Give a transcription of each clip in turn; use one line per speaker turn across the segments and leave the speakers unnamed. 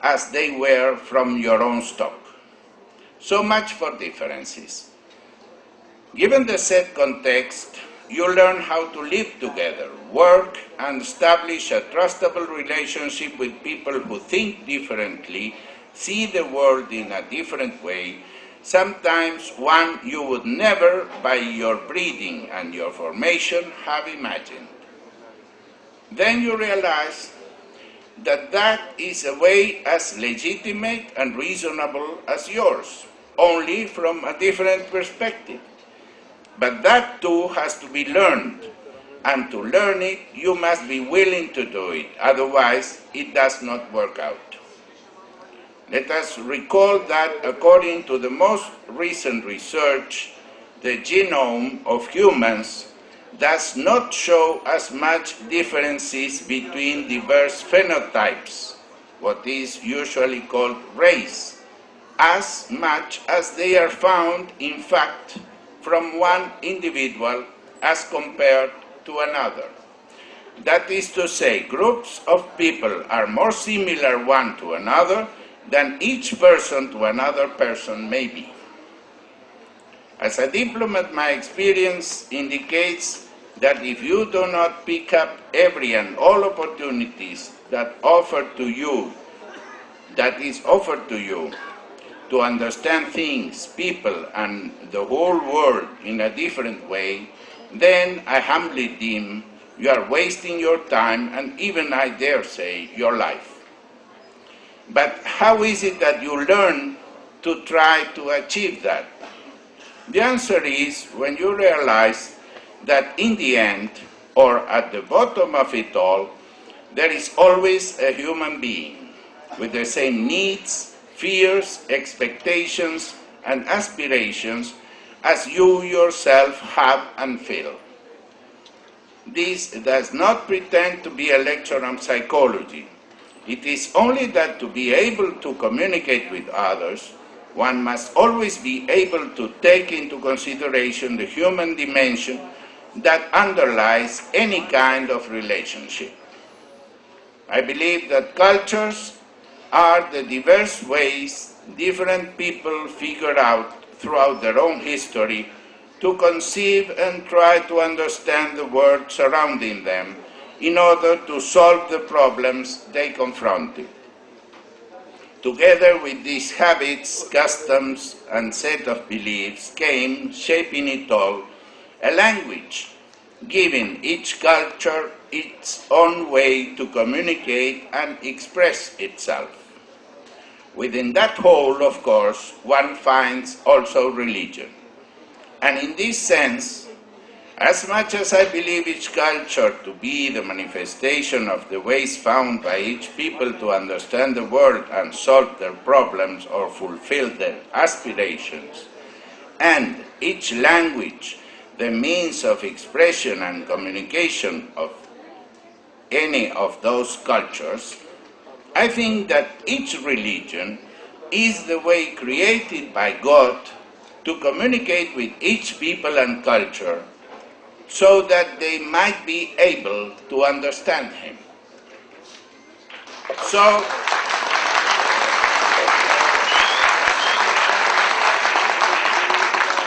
as they were from your own stock. So much for differences. Given the set context, you learn how to live together, work, and establish a trustable relationship with people who think differently, see the world in a different way, sometimes one you would never, by your breeding and your formation, have imagined. Then you realize that that is a way as legitimate and reasonable as yours, only from a different perspective. But that too has to be learned, and to learn it, you must be willing to do it, otherwise it does not work out. Let us recall that according to the most recent research, the genome of humans does not show as much differences between diverse phenotypes, what is usually called race, as much as they are found, in fact, from one individual as compared to another. That is to say, groups of people are more similar one to another than each person to another person may be. As a diplomat, my experience indicates that if you do not pick up every and all opportunities that is offered to you to understand things, people, and the whole world in a different way, then I humbly deem you are wasting your time and even, I dare say, your life. But how is it that you learn to try to achieve that? The answer is when you realize that in the end, or at the bottom of it all, there is always a human being with the same needs, fears, expectations, and aspirations as you yourself have and feel. This does not pretend to be a lecture on psychology. It is only that to be able to communicate with others, one must always be able to take into consideration the human dimension that underlies any kind of relationship. I believe that cultures are the diverse ways different people figure out throughout their own history to conceive and try to understand the world surrounding them in order to solve the problems they confronted. Together with these habits, customs, and set of beliefs came, shaping it all, a language, giving each culture its own way to communicate and express itself. Within that whole, of course, one finds also religion. And in this sense, as much as I believe each culture to be the manifestation of the ways found by each people to understand the world and solve their problems or fulfill their aspirations, and each language the means of expression and communication of any of those cultures, I think that each religion is the way created by God to communicate with each people and culture so that they might be able to understand Him. So,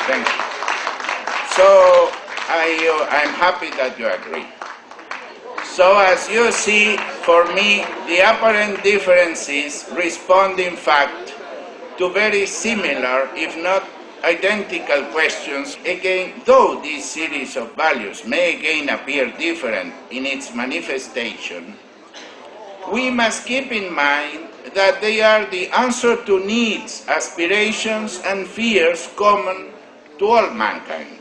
thank you. So, I'm happy that you agree. So as you see, for me, the apparent differences respond in fact to very similar, if not identical questions. Again, though this series of values may again appear different in its manifestation, we must keep in mind that they are the answer to needs, aspirations, and fears common to all mankind.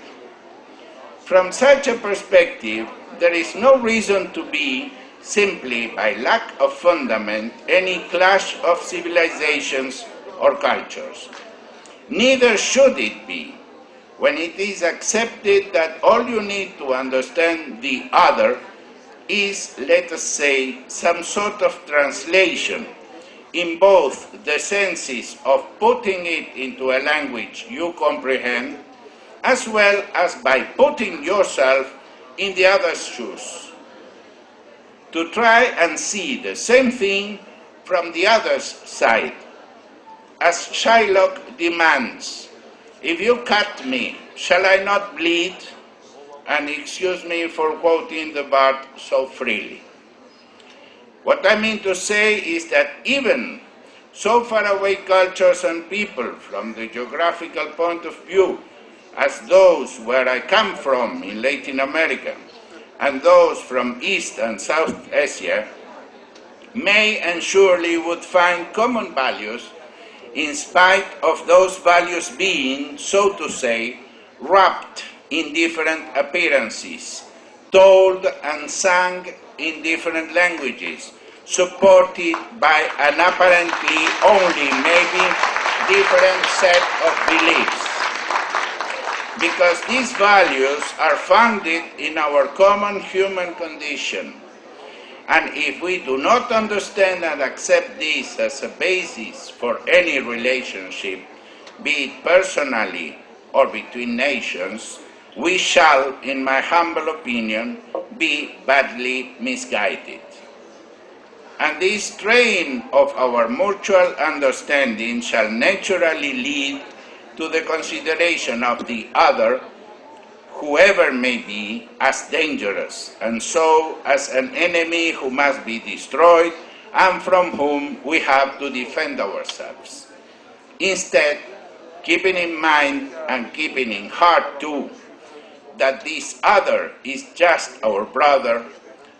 From such a perspective, there is no reason to be, simply by lack of fundament, any clash of civilizations or cultures. Neither should it be, when it is accepted that all you need to understand the other is, let us say, some sort of translation in both the senses of putting it into a language you comprehend, as well as by putting yourself in the other's shoes, to try and see the same thing from the other's side. As Shylock demands, if you cut me, shall I not bleed? And excuse me for quoting the bard so freely. What I mean to say is that even so far away cultures and people from the geographical point of view as those where I come from in Latin America and those from East and South Asia may and surely would find common values in spite of those values being, so to say, wrapped in different appearances, told and sung in different languages, supported by an apparently only maybe different set of beliefs. Because these values are founded in our common human condition. And if we do not understand and accept this as a basis for any relationship, be it personally or between nations, we shall, in my humble opinion, be badly misguided. And this train of our mutual understanding shall naturally lead to the consideration of the other, whoever may be, as dangerous, and so as an enemy who must be destroyed and from whom we have to defend ourselves. Instead, keeping in mind and keeping in heart too, that this other is just our brother,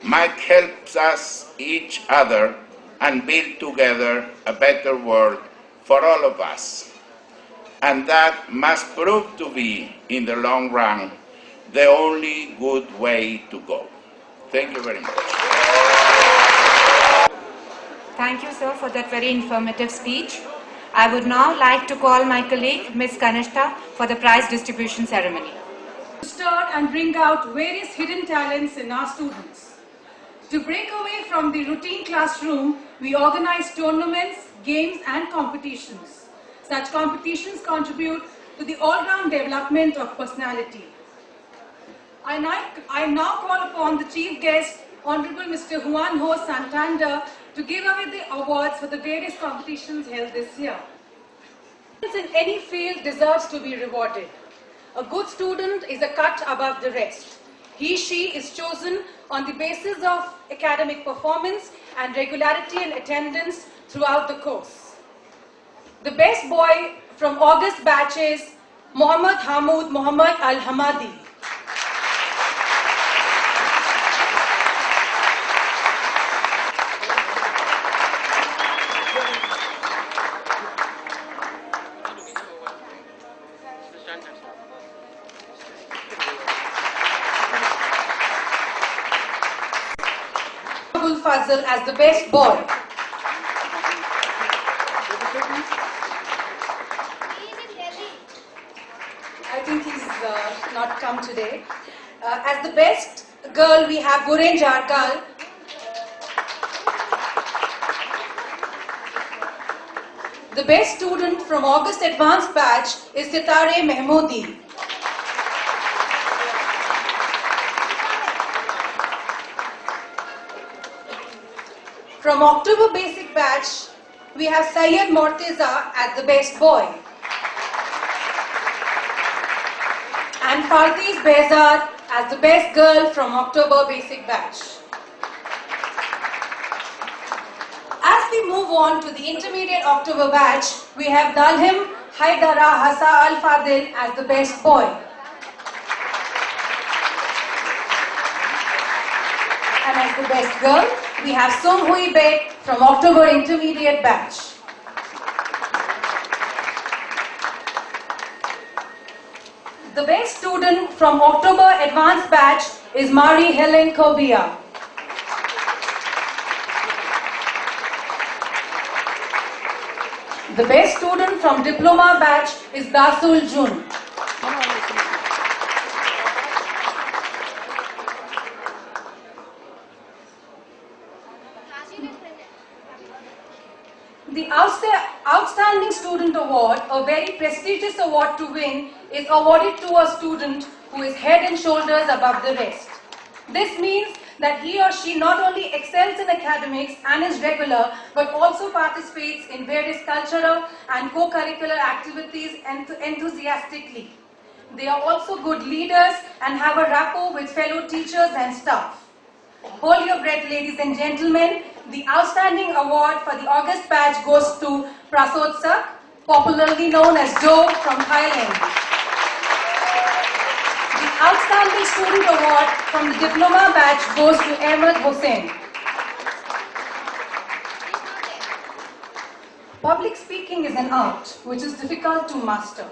might help us each other and build together a better world for all of us. And that must prove to be, in the long run, the only good way to go. Thank you very much.
Thank you, sir, for that very informative speech. I would now like to call my colleague, Ms. Kanishta, for the prize distribution ceremony.
To stir and bring out various hidden talents in our students. To break away from the routine classroom, we organize tournaments, games and competitions. Such competitions contribute to the all-round development of personality. I now call upon the chief guest, Honorable Mr. Juan Santander, to give away the awards for the various competitions held this year. In any field deserves to be rewarded. A good student is a cut above the rest. He/she is chosen on the basis of academic performance and regularity in attendance throughout the course. The best boy from August batch is Muhammad Hamoud Muhammad Al-Hamadi. Fazal as the best boy. I think he's not come today. As the best girl, we have Guren Jargal. The best student from August advanced batch is Titare Mehmoodi. From October basic batch, we have Syed Morteza as the best boy. And Fardiz Behzad as the best girl from October basic batch. As we move on to the intermediate October batch, we have Dalhim Haidara Hassa Al-Fadil as the best boy. And as the best girl, we have Sung Hui Bek from October intermediate batch. The best student from October advanced batch is Mari Helen Kobia. The best student from diploma batch is Dasul Jun. The Outstanding Student Award, a very prestigious award to win, is awarded to a student who is head and shoulders above the rest. This means that he or she not only excels in academics and is regular, but also participates in various cultural and co-curricular activities enthusiastically. They are also good leaders and have a rapport with fellow teachers and staff. Hold your breath, ladies and gentlemen. The outstanding award for the August batch goes to Prasodsak, popularly known as Joe from Thailand. The outstanding student award from the diploma batch goes to Ahmed Hossain. Public speaking is an art which is difficult to master.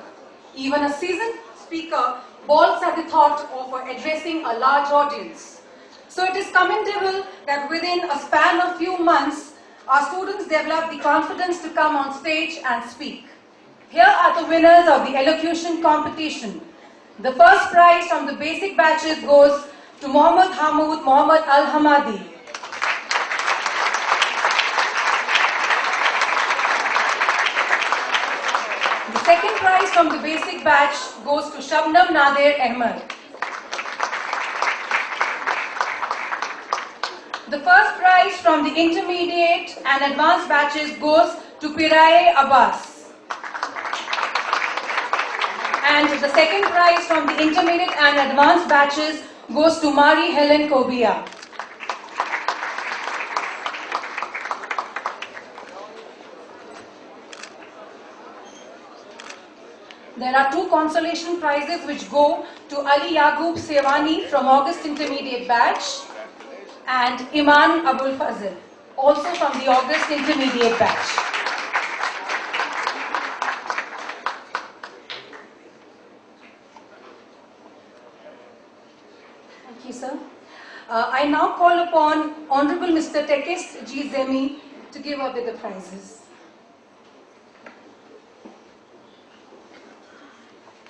Even a seasoned speaker balks at the thought of addressing a large audience. So it is commendable that within a span of few months, our students develop the confidence to come on stage and speak. Here are the winners of the elocution competition. The first prize from the basic batches goes to Mohammad Hamoud Mohammad Al-Hamadi. The second prize from the basic batch goes to Shabnam Nadir Ahmed. The first prize from the intermediate and advanced batches goes to Piraye Abbas. And the second prize from the intermediate and advanced batches goes to Mari Helen Kobia. There are two consolation prizes which go to Ali Yaqub Sevani from August intermediate batch and Iman Abul Fazil, also from the August intermediate batch. Thank you, sir. I now call upon Honorable Mr. Tekes G. Zemi to give away the prizes.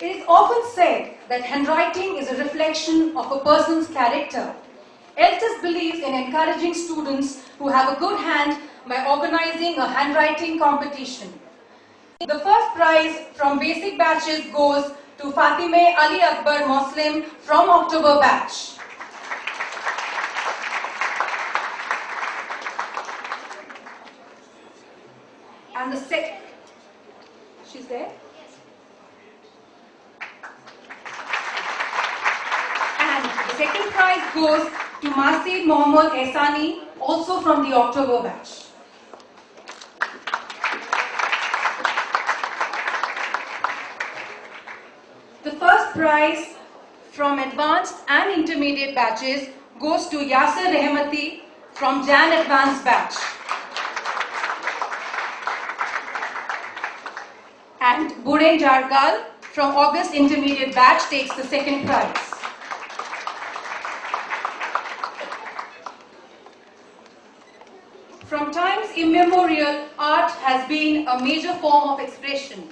It is often said that handwriting is a reflection of a person's character. ELTIS believes in encouraging students who have a good hand by organizing a handwriting competition. The first prize from basic batches goes to Fatime Ali Akbar Muslim from October batch. And the second, she's there? And the second prize goes to Masid Mohammad Ehsani, also from the October batch. The first prize from advanced and intermediate batches goes to Yasser Rehmati from Jan Advanced batch. And Buren Jargal from August intermediate batch takes the second prize. From times immemorial, art has been a major form of expression.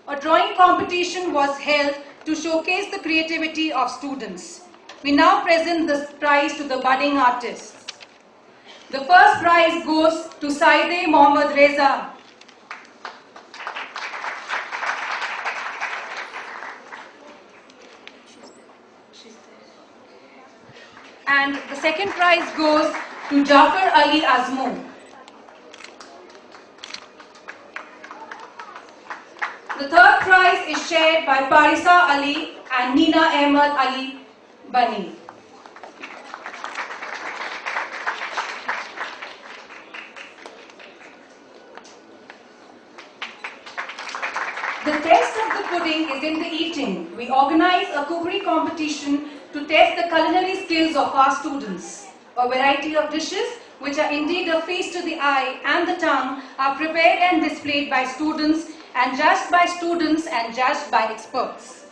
A drawing competition was held to showcase the creativity of students. We now present this prize to the budding artists. The first prize goes to Saide Mohammad Reza. And the second prize goes to Jafar Ali Azmo. The third prize is shared by Parisa Ali and Nina Ahmed Ali Bani. The test of the pudding is in the eating. We organize a cookery competition to test the culinary skills of our students. A variety of dishes, which are indeed a feast to the eye and the tongue, are prepared and displayed by students and judged by students and judged by experts.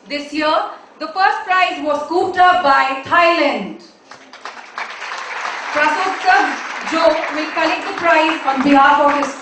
This year, the first prize was scooped up by Thailand. Prasodsak Joe will collect the prize on behalf of his